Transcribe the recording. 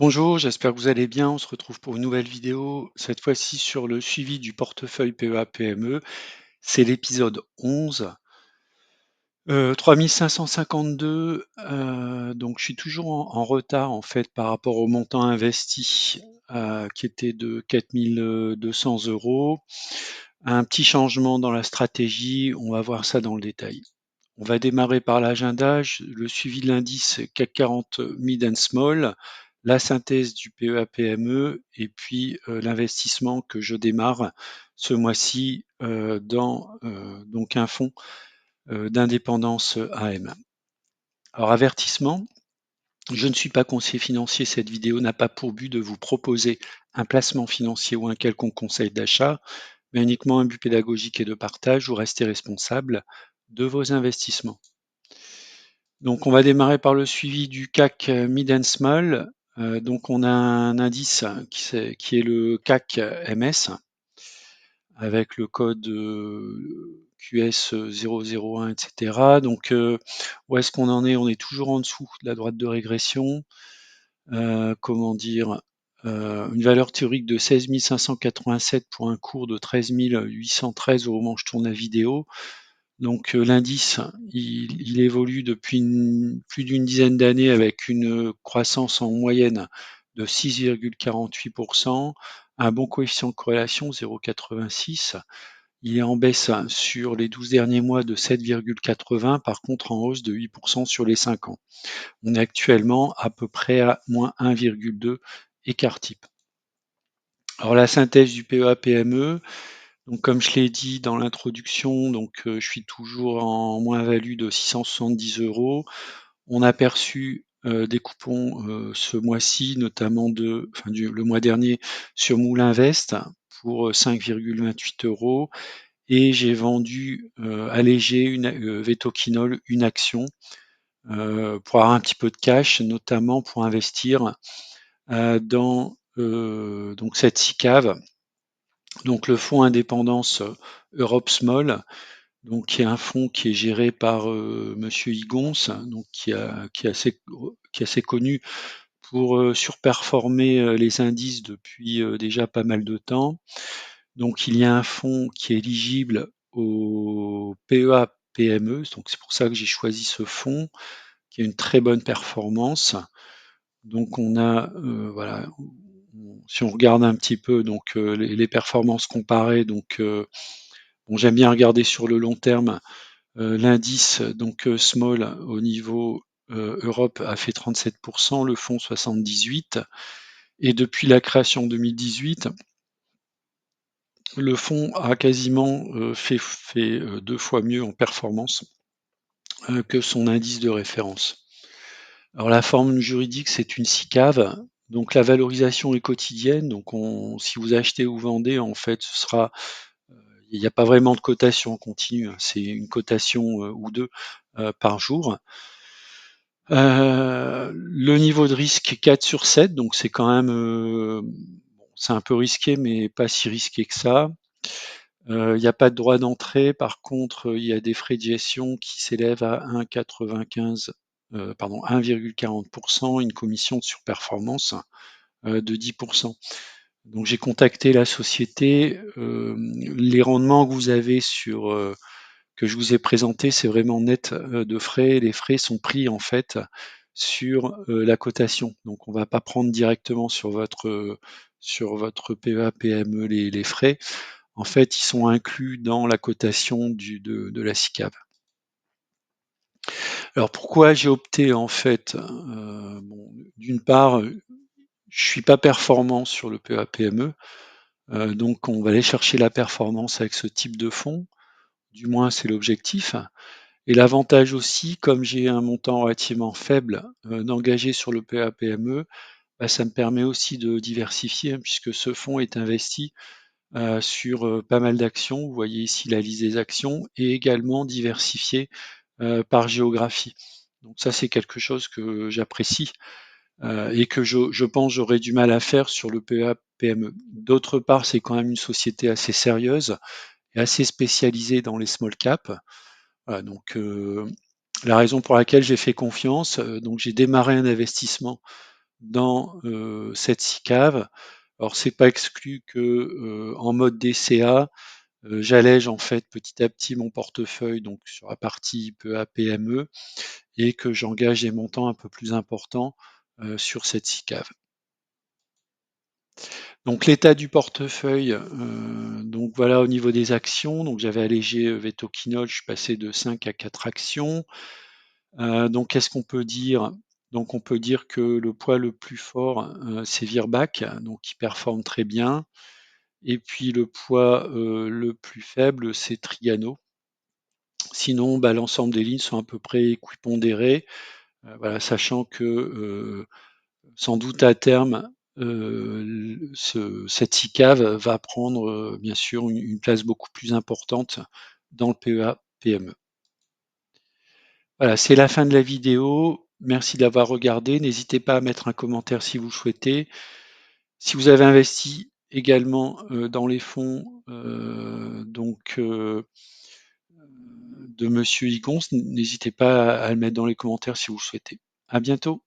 Bonjour, j'espère que vous allez bien. On se retrouve pour une nouvelle vidéo, cette fois-ci sur le suivi du portefeuille PEA-PME. C'est l'épisode 11. 3552, donc je suis toujours en retard en fait par rapport au montant investi qui était de 4200 euros. Un petit changement dans la stratégie, on va voir ça dans le détail. On va démarrer par l'agenda, le suivi de l'indice CAC 40 Mid and Small, la synthèse du PEA-PME et puis l'investissement que je démarre ce mois-ci dans donc un fonds d'indépendance AM. Alors avertissement, je ne suis pas conseiller financier, cette vidéo n'a pas pour but de vous proposer un placement financier ou un quelconque conseil d'achat, mais uniquement un but pédagogique et de partage. Vous restez responsable de vos investissements. Donc on va démarrer par le suivi du CAC Mid and Small. Donc on a un indice qui est le CAC MS avec le code QS001, etc. Donc où est-ce qu'on en est? On est toujours en dessous de la droite de régression. Comment dire? Une valeur théorique de 16 587 pour un cours de 13 813 au moment où je tourne la vidéo. Donc l'indice, il évolue depuis plus d'une dizaine d'années avec une croissance en moyenne de 6,48%, un bon coefficient de corrélation 0,86. Il est en baisse sur les 12 derniers mois de 7,80, par contre en hausse de 8% sur les 5 ans. On est actuellement à peu près à moins 1,2 écart type. Alors la synthèse du PEA-PME, donc comme je l'ai dit dans l'introduction, donc je suis toujours en moins-value de 670 euros. On a perçu des coupons ce mois-ci, notamment le mois dernier sur Moulinvest pour 5,28 euros. Et j'ai vendu allégé Vetoquinol, une action, pour avoir un petit peu de cash, notamment pour investir dans donc cette SICAV, donc le fonds indépendance Europe Small, donc qui est un fonds qui est géré par Monsieur Higons, donc qui est assez connu pour surperformer les indices depuis déjà pas mal de temps. Donc il y a un fonds qui est éligible au PEA PME, donc c'est pour ça que j'ai choisi ce fonds, qui a une très bonne performance. Donc on a voilà, si on regarde un petit peu donc les performances comparées, donc bon, j'aime bien regarder sur le long terme. L'indice donc small au niveau Europe a fait 37%, le fonds 78%. Et depuis la création en 2018, le fonds a quasiment fait 2 fois mieux en performance que son indice de référence. Alors la forme juridique, c'est une SICAV. Donc la valorisation est quotidienne. Donc si vous achetez ou vendez, en fait, il n'y a pas vraiment de cotation continue, hein. C'est une cotation ou deux par jour. Le niveau de risque 4 sur 7, donc c'est quand même, c'est un peu risqué, mais pas si risqué que ça. Il n'y a pas de droit d'entrée. Par contre, il y a des frais de gestion qui s'élèvent à 1,95, pardon, 1,40%, une commission de surperformance de 10%. Donc j'ai contacté la société. Les rendements que vous avez que je vous ai présentés, c'est vraiment net de frais. Les frais sont pris en fait sur la cotation. Donc on ne va pas prendre directement sur votre PEA, PME les frais. En fait, ils sont inclus dans la cotation de la SICAV. Alors pourquoi j'ai opté en fait, bon, d'une part, je suis pas performant sur le PEA-PME, donc on va aller chercher la performance avec ce type de fonds, du moins c'est l'objectif. Et l'avantage aussi, comme j'ai un montant relativement faible d'engager sur le PEA-PME, bah, ça me permet aussi de diversifier, hein, puisque ce fonds est investi sur pas mal d'actions. Vous voyez ici la liste des actions et également diversifié par géographie. Donc ça, c'est quelque chose que j'apprécie et que je pense j'aurais du mal à faire sur le PEA-PME. D'autre part, c'est quand même une société assez sérieuse et assez spécialisée dans les small caps. Voilà, donc la raison pour laquelle j'ai fait confiance, donc j'ai démarré un investissement dans cette SICAV. Alors c'est pas exclu que en mode DCA, j'allège en fait petit à petit mon portefeuille donc sur la partie PEA PME et que j'engage des montants un peu plus importants sur cette SICAV. Donc l'état du portefeuille, donc voilà au niveau des actions, donc j'avais allégé Vetoquinol, je suis passé de 5 à 4 actions. Donc qu'est-ce qu'on peut dire? Donc on peut dire que le poids le plus fort, c'est Virbac, donc qui performe très bien. Et puis le poids le plus faible, c'est Trigano. Sinon, bah, l'ensemble des lignes sont à peu près équipondérées, voilà, sachant que sans doute à terme, cette SICAV va prendre bien sûr une place beaucoup plus importante dans le PEA PME. Voilà, c'est la fin de la vidéo. Merci d'avoir regardé. N'hésitez pas à mettre un commentaire si vous le souhaitez. Si vous avez investi également dans les fonds de Monsieur Higgons, n'hésitez pas à le mettre dans les commentaires si vous le souhaitez. À bientôt.